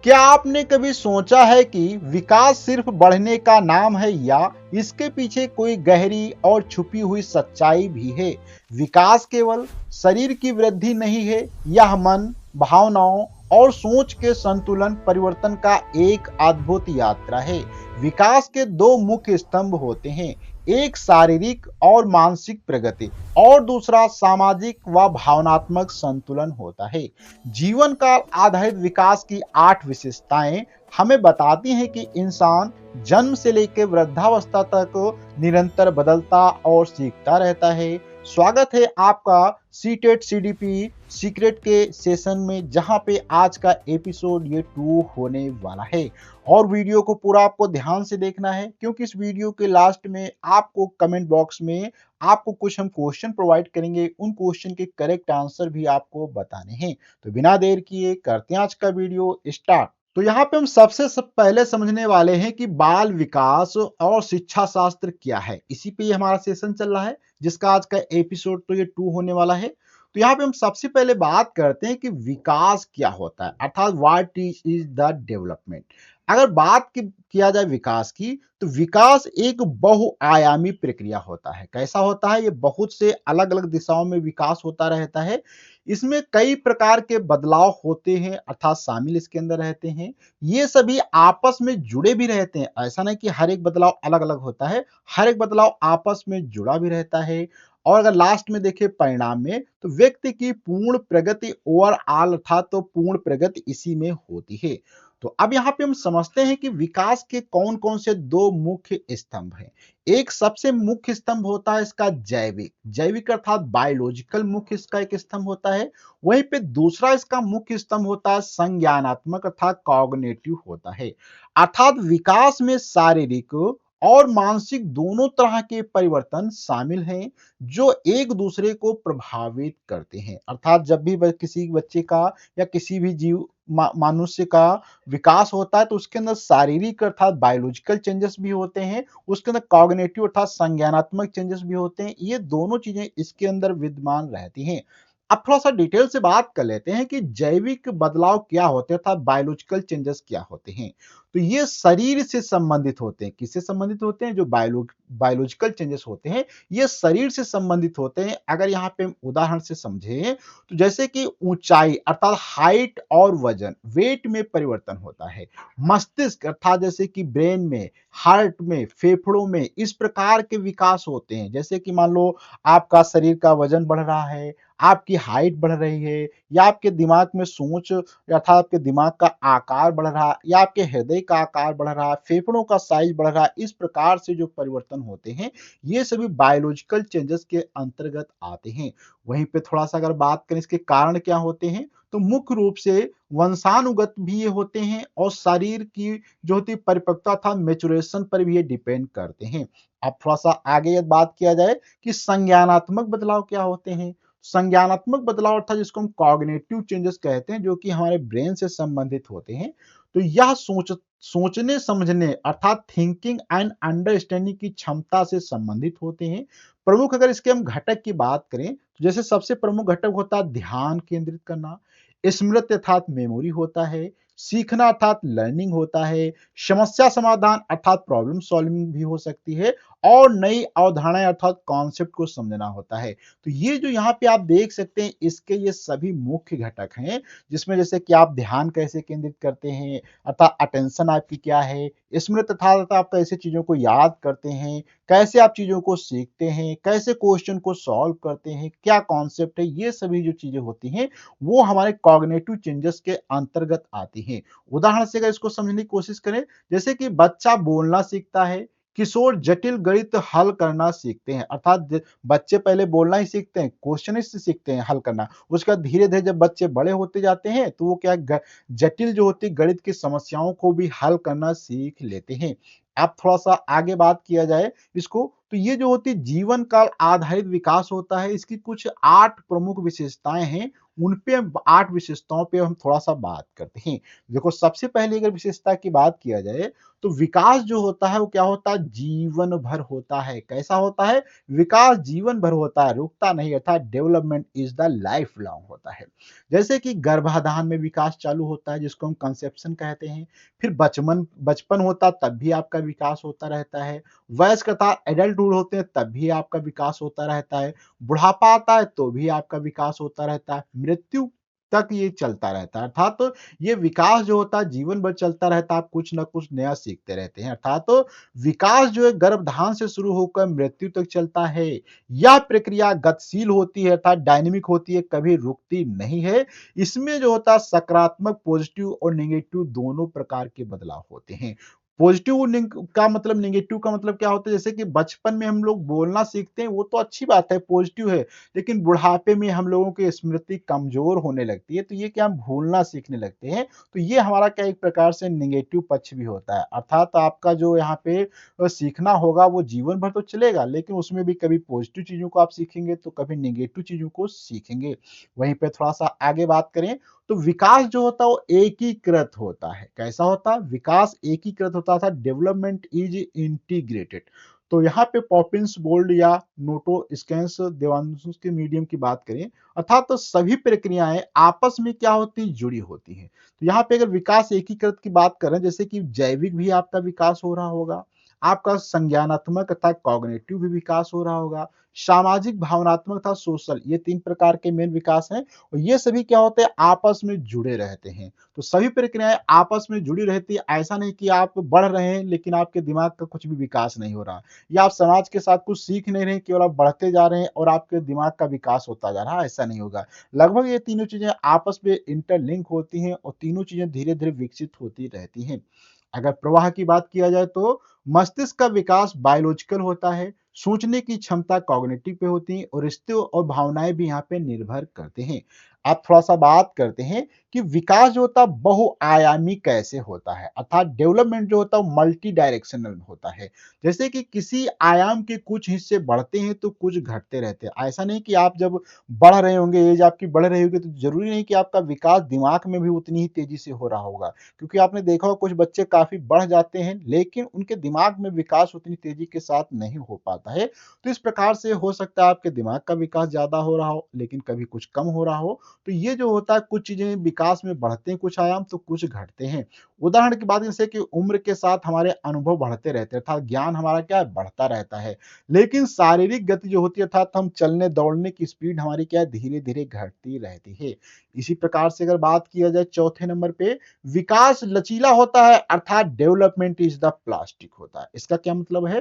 क्या आपने कभी सोचा है कि विकास सिर्फ बढ़ने का नाम है या इसके पीछे कोई गहरी और छुपी हुई सच्चाई भी है? विकास केवल शरीर की वृद्धि नहीं है, यह मन, भावनाओं और सोच के संतुलन परिवर्तन का एक अद्भुत यात्रा है। विकास के दो मुख्य स्तंभ होते हैं, एक शारीरिक और मानसिक प्रगति और दूसरा सामाजिक व भावनात्मक संतुलन होता है। जीवन काल आधारित विकास की 8 विशेषताएं हमें बताती हैं कि इंसान जन्म से लेकर वृद्धावस्था तक निरंतर बदलता और सीखता रहता है। स्वागत है आपका सीटेट सीडीपी सीक्रेट के सेशन में, जहां पे आज का एपिसोड ये 2 होने वाला है। और वीडियो को पूरा आपको ध्यान से देखना है, क्योंकि इस वीडियो के लास्ट में आपको कमेंट बॉक्स में आपको कुछ हम क्वेश्चन प्रोवाइड करेंगे, उन क्वेश्चन के करेक्ट आंसर भी आपको बताने हैं। तो बिना देर किए करते हैं आज का वीडियो स्टार्ट। तो यहाँ पे हम सब पहले समझने वाले हैं कि बाल विकास और शिक्षा शास्त्र क्या है। इसी पे हमारा सेशन चल रहा है, जिसका आज का एपिसोड तो ये 2 होने वाला है। तो यहाँ पे हम सबसे पहले बात करते हैं कि विकास क्या होता है, अर्थात व्हाट इज द डेवलपमेंट। अगर बात किया जाए विकास की, तो विकास एक बहुआयामी प्रक्रिया होता है। कैसा होता है? ये बहुत से अलग अलग दिशाओं में विकास होता रहता है। इसमें कई प्रकार के बदलाव होते हैं, अर्थात शामिल इसके अंदर रहते हैं। ये सभी आपस में जुड़े भी रहते हैं। ऐसा नहीं कि हर एक बदलाव अलग अलग होता है, हर एक बदलाव आपस में जुड़ा भी रहता है। और अगर लास्ट में देखें परिणाम में, तो व्यक्ति की पूर्ण प्रगति ओवरऑल अर्थात तो पूर्ण प्रगति इसी में होती है। तो अब यहाँ पे हम समझते हैं कि विकास के कौन कौन से दो मुख्य स्तंभ हैं। एक सबसे मुख्य स्तंभ होता है इसका जैविक, जैविक अर्थात बायोलॉजिकल मुख्य इसका एक स्तंभ होता है। वहीं पे दूसरा इसका मुख्य स्तंभ होता है संज्ञानात्मक अर्थात कॉग्निटिव होता है। अर्थात विकास में शारीरिक और मानसिक दोनों तरह के परिवर्तन शामिल हैं, जो एक दूसरे को प्रभावित करते हैं। अर्थात जब भी किसी बच्चे का या किसी भी जीव मनुष्य का विकास होता है, तो उसके अंदर शारीरिक अर्थात बायोलॉजिकल चेंजेस भी होते हैं, उसके अंदर कॉग्निटिव अर्थात संज्ञानात्मक चेंजेस भी होते हैं। ये दोनों चीजें इसके अंदर विद्यमान रहती हैं। अब थोड़ा सा डिटेल से बात कर लेते हैं कि जैविक बदलाव क्या होते हैं, अर्थात बायोलॉजिकल चेंजेस क्या होते हैं। तो ये शरीर से संबंधित होते हैं। किससे संबंधित होते हैं? जो बायोलॉजिकल चेंजेस होते हैं, ये शरीर से संबंधित होते हैं। अगर यहाँ पे हम उदाहरण से समझें, तो जैसे कि ऊंचाई अर्थात हाइट और वजन, वेट में परिवर्तन होता है। मस्तिष्क अर्थात जैसे कि ब्रेन में, हार्ट में, फेफड़ों में इस प्रकार के विकास होते हैं। जैसे कि मान लो आपका शरीर का वजन बढ़ रहा है, आपकी हाइट बढ़ रही है, या आपके दिमाग में सोच अर्थात आपके दिमाग का आकार बढ़ रहा है, या आपके हृदय का आकार बढ़ रहा है, फेफड़ों का साइज बढ़ रहा है। इस प्रकार से जो परिवर्तन होते हैं, ये सभी बायोलॉजिकल चेंजेस के अंतर्गत आते हैं। वहीं पे थोड़ा सा अगर बात करें इसके कारण क्या होते हैं, तो मुख्य रूप से वंशानुगत भी ये होते हैं, और शरीर की जो होती परिपक्वता था मेचुरेशन पर भी ये डिपेंड करते हैं। अब थोड़ा सा आगे बात किया जाए कि संज्ञानात्मक बदलाव क्या होते हैं। संज्ञानात्मक बदलाव अर्थात जिसको हम कॉग्निटिव चेंजेस कहते हैं, जो कि हमारे ब्रेन से संबंधित होते हैं। तो यह सोचने समझने अर्थात थिंकिंग एंड अंडरस्टैंडिंग की क्षमता से संबंधित होते हैं। प्रमुख अगर इसके हम घटक की बात करें, तो जैसे सबसे प्रमुख घटक होता है ध्यान केंद्रित करना, स्मृति अर्थात मेमोरी होता है, सीखना अर्थात लर्निंग होता है, समस्या समाधान अर्थात प्रॉब्लम सॉल्विंग भी हो सकती है, और नई अवधारणाएं अर्थात कॉन्सेप्ट को समझना होता है। तो ये जो यहाँ पे आप देख सकते हैं, इसके ये सभी मुख्य घटक हैं, जिसमें जैसे कि आप ध्यान कैसे केंद्रित करते हैं, अर्थात अटेंशन आपकी क्या है, स्मृति अर्थात आप कैसे चीजों को याद करते हैं, कैसे आप चीजों को सीखते हैं, कैसे क्वेश्चन को सॉल्व करते हैं, क्या कॉन्सेप्ट है, ये सभी जो चीजें होती हैं, वो हमारे कॉग्निटिव चेंजेस के अंतर्गत आती हैं। उदाहरण से अगर इसको समझने की कोशिश करें, जैसे कि बच्चा बोलना सीखता है, किशोर जटिल गणित हल करना सीखते हैं। अर्थात बच्चे पहले बोलना ही सीखते हैं, क्वेश्चन से सीखते हैं हल करना। उसके बाद धीरे धीरे जब बच्चे बड़े होते जाते हैं, तो वो क्या जटिल जो होती गणित की समस्याओं को भी हल करना सीख लेते हैं। अब थोड़ा सा आगे बात किया जाए इसको, तो ये जो होती जीवन काल आधारित विकास होता है, इसकी कुछ 8 प्रमुख विशेषताएं हैं, उन पे 8 विशेषताओं पे हम थोड़ा-सा बात करते हैं। देखो सबसे पहले अगर विशेषता की बात किया जाए, तो विकास जो होता है वो क्या होता है? जीवन भर होता है। कैसा होता है? विकास जीवन भर होता है, रुकता नहीं अर्थात development is the life long होता है। जैसे कि गर्भाधान में विकास चालू होता है जिसको हम कंसेप्शन कहते हैं, फिर बचपन बचपन होता तब भी आपका विकास होता रहता है, वयस्क अर्थात एडल्टहुड होते हैं तब भी आपका विकास होता रहता है, बुढ़ापा आता है तो भी आपका विकास होता रहता है, मृत्यु तक ये चलता रहता है। अर्थात तो ये विकास जो होता है जीवन भर चलता रहता है, आप कुछ न कुछ नया सीखते रहते हैं। अर्थात तो विकास जो है गर्भधान से शुरू होकर मृत्यु तक चलता है। यह प्रक्रिया गतिशील होती है अर्थात डायनेमिक होती है, कभी रुकती नहीं है। इसमें जो होता है सकारात्मक, पॉजिटिव और नेगेटिव दोनों प्रकार के बदलाव होते हैं। पॉजिटिव का मतलब नेगेटिव का मतलब क्या होता है? जैसे कि बचपन में हम लोग बोलना सीखते हैं, वो तो अच्छी बात है, पॉजिटिव है। लेकिन बुढ़ापे में हम लोगों की स्मृति कमज़ोर होने लगती है, तो ये क्या हम भूलना सीखने लगते हैं, तो ये हमारा क्या एक प्रकार से नेगेटिव पक्ष भी होता है। अर्थात आपका जो यहाँ पे सीखना होगा वो जीवन भर तो चलेगा, लेकिन उसमें भी कभी पॉजिटिव चीज़ों को आप सीखेंगे, तो कभी नेगेटिव चीज़ों को सीखेंगे। वहीं पे थोड़ा-सा आगे बात करें, तो विकास जो होता है वो एकीकृत होता है। कैसा होता है? विकास एकीकृत होता था, डेवलपमेंट इज़ इंटीग्रेटेड। तो यहाँ पे पॉपिंस बोल्ड या नोटो स्कैंस देवांशु के मीडियम की बात करें, अर्थात तो सभी प्रक्रियाएं आपस में क्या होती जुड़ी होती हैं। तो यहाँ पे अगर विकास एकीकृत की बात करें, जैसे कि जैविक भी आपका विकास हो रहा होगा, आपका संज्ञानात्मक अर्थात कॉग्निटिव भी विकास हो रहा होगा, सामाजिक, भावनात्मक तथा सोशल, ये 3 प्रकार के मेन विकास हैं और ये सभी क्या होते हैं? आपस में जुड़े रहते हैं। तो सभी प्रक्रियाएं आपस में जुड़ी रहती है, ऐसा नहीं कि आप बढ़ रहे हैं लेकिन आपके दिमाग का कुछ भी विकास नहीं हो रहा, या आप समाज के साथ कुछ सीख नहीं रहे हैं, केवल आप बढ़ते जा रहे हैं और आपके दिमाग का विकास होता जा रहा है, ऐसा नहीं होगा। लगभग ये तीनों चीजें आपस में इंटरलिंक होती हैं और तीनों चीजें धीरे-धीरे विकसित होती रहती हैं। अगर प्रवाह की बात किया जाए, तो मस्तिष्क का विकास बायोलॉजिकल होता है, सोचने की क्षमता कॉग्निटिव पे होती है और रिश्ते और भावनाएं भी यहाँ पे निर्भर करते हैं। आप थोड़ा-सा बात करते हैं कि विकास जो होता है बहुआयामी कैसे होता है, अर्थात डेवलपमेंट जो होता है वो मल्टी डायरेक्शनल होता है। जैसे कि किसी आयाम के कुछ हिस्से बढ़ते हैं तो कुछ घटते रहते हैं। ऐसा नहीं कि आप जब बढ़ रहे होंगे, एज आपकी बढ़ रही होगी, तो जरूरी नहीं कि आपका विकास दिमाग में भी उतनी ही तेजी से हो रहा होगा, क्योंकि आपने देखा होगा कुछ बच्चे काफी बढ़ जाते हैं लेकिन उनके दिमाग में विकास उतनी तेजी के साथ नहीं हो पाता है। तो इस प्रकार से हो सकता है आपके दिमाग का विकास ज्यादा हो रहा हो लेकिन कभी कुछ कम हो रहा हो। तो ये जो होता है, कुछ चीजें विकास में बढ़ते हैं कुछ आयाम, तो कुछ घटते हैं। उदाहरण की बात जैसे कि उम्र के साथ हमारे अनुभव बढ़ते रहते हैं अर्थात ज्ञान हमारा क्या है? बढ़ता रहता है। लेकिन शारीरिक गति जो होती है अर्थात हम चलने दौड़ने की स्पीड हमारी क्या है? धीरे धीरे घटती रहती है। इसी प्रकार से अगर बात किया जाए चौथे नंबर पे, विकास लचीला होता है अर्थात डेवलपमेंट इज द प्लास्टिक होता है। इसका क्या मतलब है?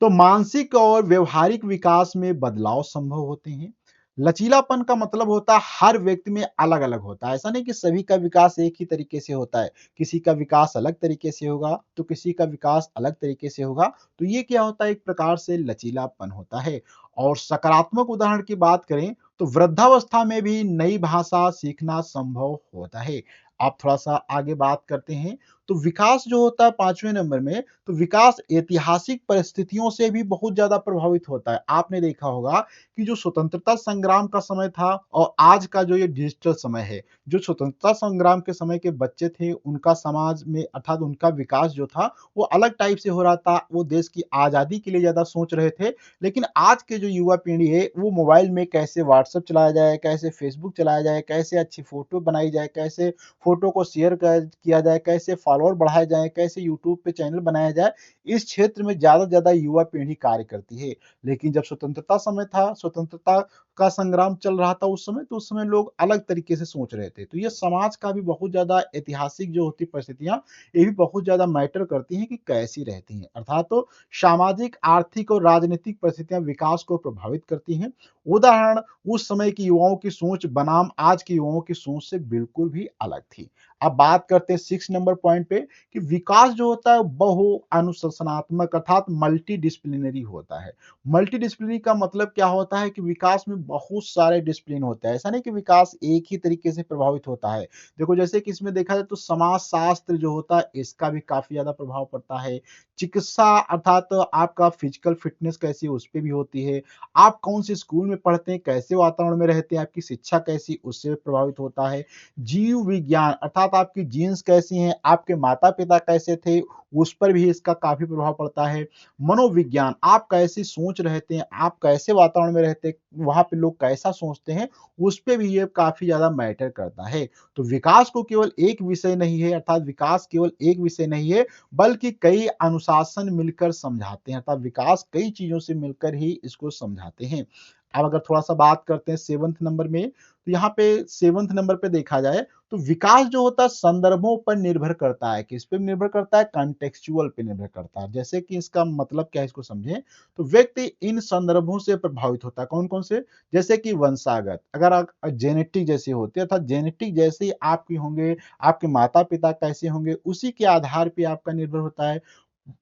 तो मानसिक और व्यवहारिक विकास में बदलाव संभव होते हैं। लचीलापन का मतलब होता है हर व्यक्ति में अलग अलग होता है, ऐसा नहीं कि सभी का विकास एक ही तरीके से होता है। किसी का विकास अलग तरीके से होगा तो किसी का विकास अलग तरीके से होगा। तो ये क्या होता है? एक प्रकार से लचीलापन होता है। और सकारात्मक उदाहरण की बात करें, तो वृद्धावस्था में भी नई भाषा सीखना संभव होता है। आप थोड़ा सा आगे बात करते हैं, तो विकास जो होता है पांचवें नंबर में, तो विकास ऐतिहासिक परिस्थितियों से भी बहुत ज्यादा प्रभावित होता है। आपने देखा होगा कि जो स्वतंत्रता संग्राम का समय था और आज का जो ये डिजिटल समय है, जो स्वतंत्रता संग्राम के समय के बच्चे थे उनका समाज में अर्थात उनका विकास जो था वो अलग टाइप से हो रहा था, वो देश की आजादी के लिए ज्यादा सोच रहे थे। लेकिन आज के जो युवा पीढ़ी है वो मोबाइल में कैसे व्हाट्सएप चलाया जाए, कैसे फेसबुक चलाया जाए, कैसे अच्छी फोटो बनाई जाए, कैसे फोटो को शेयर किया जाए, कैसे फॉलोअर बढ़ाए जाए, कैसे यूट्यूब पे चैनल बनाया जाए, इस क्षेत्र में ज्यादा से ज्यादा युवा पीढ़ी कार्य करती है। लेकिन जब स्वतंत्रता समय था, स्वतंत्रता का संग्राम चल रहा था उस समय, तो उस समय लोग अलग तरीके से सोच रहे थे। तो ये समाज का भी बहुत ज्यादा ऐतिहासिक जो होती परिस्थितियां, ये भी बहुत ज्यादा मैटर करती हैं कि कैसी रहती हैं। अर्थात तो सामाजिक, आर्थिक और राजनीतिक परिस्थितियां विकास को प्रभावित करती हैं। उदाहरण, उस समय की युवाओं की सोच बनाम आज के युवाओं की सोच से बिल्कुल भी अलग थी। अब बात करते हैं 6 नंबर पॉइंट पे कि विकास जो होता है बहु अनुशासनात्मक अर्थात मल्टी डिसिप्लिनरी होता है। मल्टी डिसिप्लिनरी का मतलब क्या होता है कि विकास में बहुत सारे डिसिप्लिन होते हैं। ऐसा नहीं कि विकास एक ही तरीके से प्रभावित होता है। देखो जैसे कि इसमें देखा जाए तो समाज शास्त्र जो होता है इसका भी काफ़ी ज़्यादा प्रभाव पड़ता है। चिकित्सा अर्थात आपका फिजिकल फिटनेस कैसी है उस पे भी होती है। आप कौन से स्कूल में पढ़ते हैं, कैसे वातावरण में रहते हैं, आपकी शिक्षा कैसी उससे प्रभावित होता है। जीव विज्ञान अर्थात आपकी जीन्स कैसी हैं, आपके माता-पिता कैसे थे, उस पर भी इसका काफ़ी प्रभाव पड़ता है। मनोविज्ञान, आप कैसी सोच रखते हैं, आप कैसे वातावरण में रहते हैं, वहाँ पे लोग कैसा सोचते हैं, उस पे भी ये काफ़ी ज़्यादा मैटर करता है। तो विकास को केवल एक विषय नहीं है अर्थात विकास केवल एक विषय नहीं है, बल्कि कई अनुशासन मिलकर समझाते हैं अर्थात विकास कई चीज़ों से मिलकर ही इसको समझाते हैं। अब अगर थोड़ा-सा बात करते हैं 7th नंबर में, तो यहाँ पे 7th नंबर पे देखा जाए तो विकास जो होता है संदर्भों पर निर्भर करता है, किस पे निर्भर करता है? कॉन्टेक्सचुअल पे निर्भर करता है। जैसे कि इसका मतलब क्या है इसको समझें, तो व्यक्ति इन संदर्भों से प्रभावित होता है। कौन-कौन से? जैसे कि वंशागत, अगर आप जेनेटिक जैसे होते हैं अर्थात जेनेटिक जैसे ही आपकी होंगे, आपके माता-पिता कैसे होंगे, उसी के आधार पे आपका निर्भर होता है।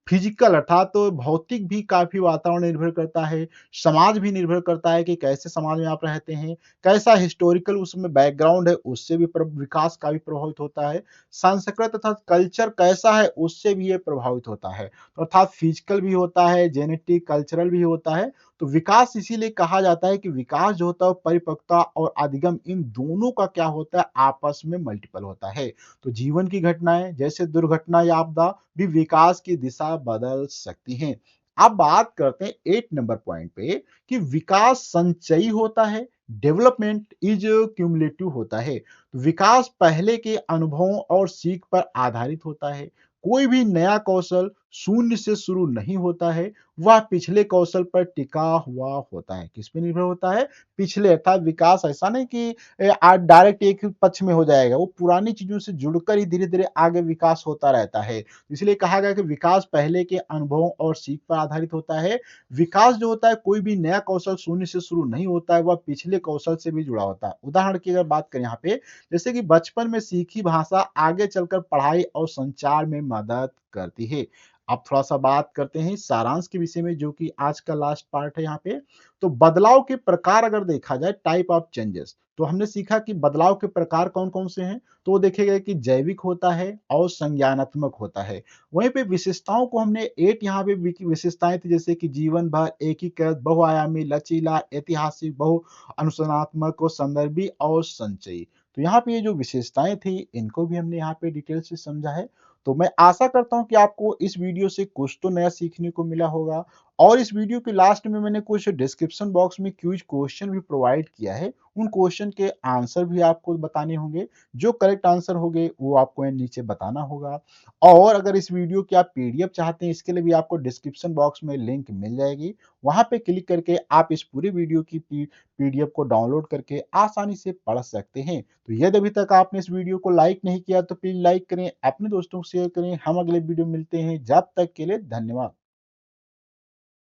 फिजिकल अर्थात तो भौतिक भी काफ़ी वातावरण निर्भर करता है, समाज भी निर्भर करता है कि कैसे समाज में आप रहते हैं, कैसा हिस्टोरिकल उसमें बैकग्राउंड है, उससे भी विकास काफ़ी प्रभावित होता है। सांस्कृत अर्थात कल्चर कैसा है, उससे भी ये प्रभावित होता है। तो अर्थात फिजिकल भी होता है, जेनेटिक, कल्चरल भी होता है। तो विकास इसीलिए कहा जाता है कि विकास जो होता है वो परिपक्वता और अधिगम इन दोनों का क्या होता है, आपस में मल्टीपल होता है। तो जीवन की घटनाएँ जैसे दुर्घटना या आपदा भी विकास की दिशा बदल सकती हैं। अब बात करते हैं 8 नंबर पॉइंट पे कि विकास संचयी होता है, डेवलपमेंट इज क्यूमुलेटिव होता है। विकास पहले के अनुभवों और सीख पर आधारित होता है। कोई भी नया कौशल शून्य से शुरू नहीं होता है, वह पिछले कौशल पर टिका हुआ होता है। किस पे निर्भर होता है? पिछले अर्थात विकास ऐसा नहीं कि आज डायरेक्ट एक ही पक्ष में हो जाएगा, वो पुरानी चीज़ों से जुड़कर ही धीरे-धीरे आगे विकास होता रहता है। इसलिए कहा गया कि विकास पहले के अनुभवों और सीख पर आधारित होता है। विकास जो होता है कोई भी नया कौशल शून्य से शुरू नहीं होता है, वह पिछले कौशल से भी जुड़ा होता है। उदाहरण की अगर बात करें यहाँ पे, जैसे कि बचपन में सीखी भाषा आगे चलकर पढ़ाई और संचार में मदद करती है। अब थोड़ा-सा बात करते हैं सारांश के विषय में जो कि आज का लास्ट पार्ट है यहाँ पे। तो बदलाव के प्रकार अगर देखा जाए टाइप ऑफ चेंजेस, तो हमने सीखा कि बदलाव के प्रकार कौन-कौन से हैं? तो वो देखे गए कि जैविक होता है और संज्ञानात्मक होता है। वहीं पे विशेषताओं को हमने 8 यहाँ पे विशेषताएँ थी जैसे कि जीवन भर, एकीकृत, बहुआयामी, लचीला, ऐतिहासिक, बहु अनुशासनात्मक और संदर्भी और संचयी। तो यहाँ पे ये जो विशेषताएँ थी, इनको भी हमने यहाँ पे डिटेल से समझा है। तो मैं आशा करता हूँ कि आपको इस वीडियो से कुछ तो नया सीखने को मिला होगा और इस वीडियो के लास्ट में मैंने कुछ डिस्क्रिप्शन बॉक्स में क्विज़ क्वेश्चन भी प्रोवाइड किया है। उन क्वेश्चन के आंसर भी आपको बताने होंगे। जो करेक्ट आंसर होंगे, वो आपको यहाँ नीचे बताना होगा। और अगर इस वीडियो की आप पीडीएफ चाहते हैं, इसके लिए भी आपको डिस्क्रिप्शन बॉक्स में लिंक मिल जाएगी। वहाँ पे क्लिक करके आप इस पूरे वीडियो की पीडीएफ को डाउनलोड करके आसानी से पढ़ सकते हैं। तो यदि अभी तक आपने इस वीडियो को लाइक नहीं किया तो प्लीज़ लाइक करें, अपने दोस्तों को शेयर करें। हम अगले वीडियो में मिलते हैं, जब तक के लिए धन्यवाद।